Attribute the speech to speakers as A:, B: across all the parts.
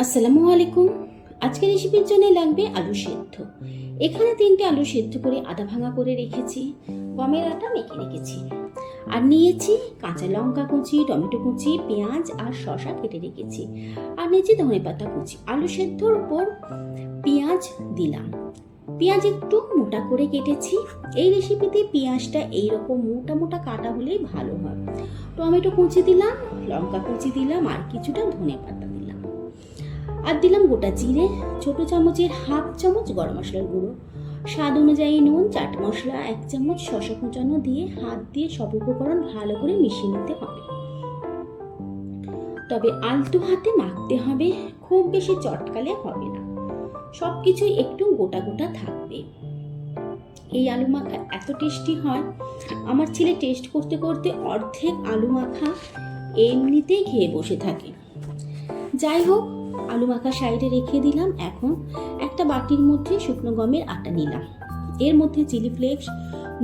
A: আসসালামু আলাইকুম। আজকের রেসিপির জন্য লাগবে আলু সেদ্ধ। এখানে 3টে আলু সেদ্ধ করে আধা ভাঙা করে রেখেছি, গমের আটা মেখে রেখেছি। আর নিয়েছি কাঁচা লঙ্কা কুচি, টমেটো কুচি, পেঁয়াজ আর শসা কেটে রেখেছি। আর নিয়েছি ধনেপাতা কুচি। আলু সেদ্ধর উপর পেঁয়াজ দিলাম। পেঁয়াজ একটু মোটা করে কেটেছি। এই রেসিপিতে পেঁয়াজটা এইরকম মোটা মোটা কাটা হলেই ভালো হয়। টমেটো কুচি দিলাম, লঙ্কা কুচি দিলাম, আর কিছুটা ধনেপাতা দিলাম। আর দিলাম গোটা জিরে, ছোট চামচের হাফ চামচ গরম মশলার গুঁড়ো, স্বাদ অনুযায়ী নুন, চাট মশলা 1 চামচ, শসা কুচানো দিয়ে হাত দিয়ে সব উপকরণ ভালো করে মিশিয়ে নিতে হবে। তবে আলতো হাতে মাখতে হবে, খুব বেশি চটকালে হবে না। সবকিছুই একটু গোটা গোটা থাকবে। এই আলু মাখা এত টেস্টি হয়, আমার ছেলে টেস্ট করতে করতে অর্ধেক আলু মাখা এমনিতেই খেয়ে বসে থাকে। যাই হোক, আলু মাখা সাইডে রেখে দিলাম। এখন একটা বাটির মধ্যে শুকনো গমের আটা নিলাম। এর মধ্যে চিলি ফ্লেক্স,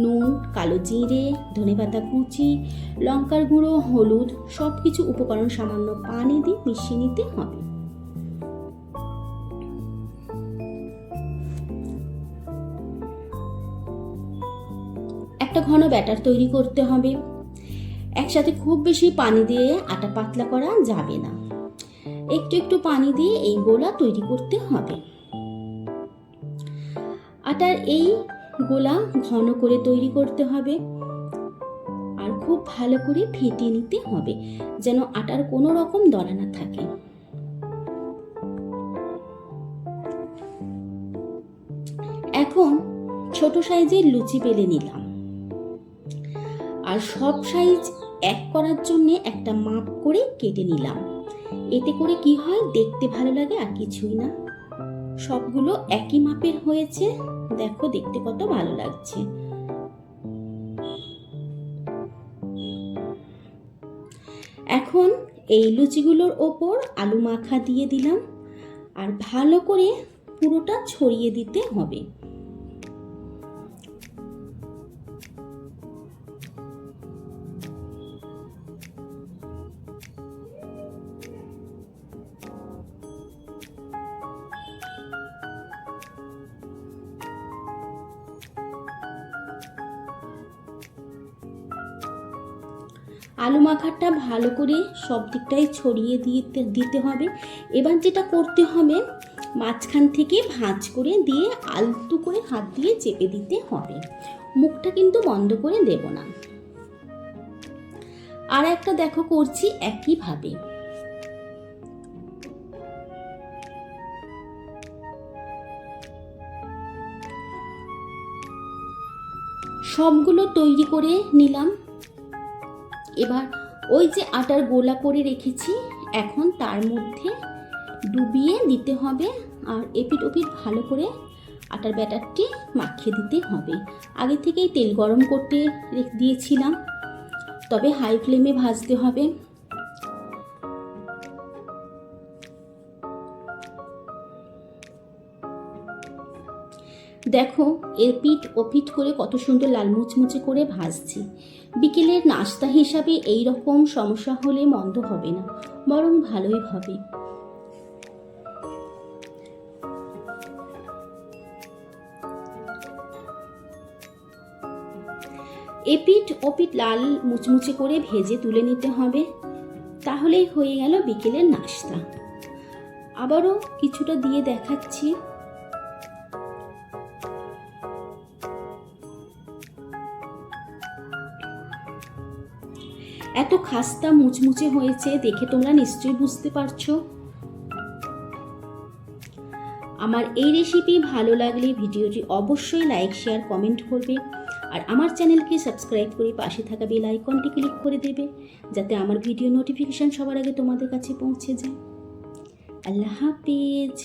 A: নুন, কালো জিরে, ধনেপাতা কুচি, লঙ্কার গুঁড়ো, হলুদ, সব কিছু উপকরণ সামান্য পানি দিয়ে মিশিয়ে নিতে হবে। একটা ঘন ব্যাটার তৈরি করতে হবে। একসাথে খুব বেশি পানি দিয়ে আটা পাতলা করা যাবে না। একটু একটু পানি দিয়ে এই গোলা তৈরি করতে হবে। আটার এই গোলা ঘন করে তৈরি করতে হবে আর খুব ভালো করে ফেটিয়ে নিতে হবে, যেন আটার কোনো রকম দলা না থাকে। এখন ছোট সাইজের লুচি বেলে নিলাম। আর সব সাইজ এক করার জন্য একটা মাপ করে কেটে নিলাম। এতে করে কি হয়, দেখতে ভালো লাগে আর কিছুই না। সবগুলো একই মাপের হয়েছে, দেখো দেখতে কত ভালো লাগছে। এখন এই লুচিগুলোর ওপর আলু মাখা দিয়ে দিলাম আর ভালো করে পুরোটা ছড়িয়ে দিতে হবে। আলু মাখাটা ভালো করে সব দিকটাই ছড়িয়ে দিতে হবে। এবার যেটা করতে হবে, মাঝখান থেকে ভাঁজ করে দিয়ে আলতো করে হাত দিয়ে চেপে দিতে হবে। মুখটা কিন্তু বন্ধ করে দেব না। আর একটা দেখো করছি একইভাবে। সবগুলো তৈরি করে নিলাম। এবার ওই যে আটার গোলা করে রেখেছি, এখন তার মধ্যে ডুবিয়ে দিতে হবে আর এপিট ওপিট ভালো করে আটার ব্যাটারটি মাখিয়ে দিতে হবে। আগে থেকেই তেল গরম করতে দিয়েছিলাম, তবে হাই ফ্লেমে ভাজতে হবে। দেখো এপিট ওপিট করে কত সুন্দর লাল মুচমুচে করে ভাজছি। বিকেলের নাস্তা হিসাবে এই রকম সমস্যা হলে মন্দ হবে না, বরং ভালোই হবে। এপিট ওপিট লাল মুচমুচে করে ভেজে তুলে নিতে হবে, তাহলেই হয়ে গেল বিকেলের নাস্তা। আবারও কিছুটা দিয়ে দেখাচ্ছি। এত খাস্তা মুচমুচে হয়েছে, দেখে তোমরা নিশ্চয়ই বুঝতে পারছো। আমার এই রেসিপি ভালো লাগলে ভিডিওটি অবশ্যই লাইক, শেয়ার, কমেন্ট করবে। আর আমার চ্যানেলকে সাবস্ক্রাইব করে পাশে থাকা বেল আইকনটি ক্লিক করে দেবে, যাতে আমার ভিডিও নোটিফিকেশন সবার আগে তোমাদের কাছে পৌঁছে যায়। আল্লাহ হাফেজ।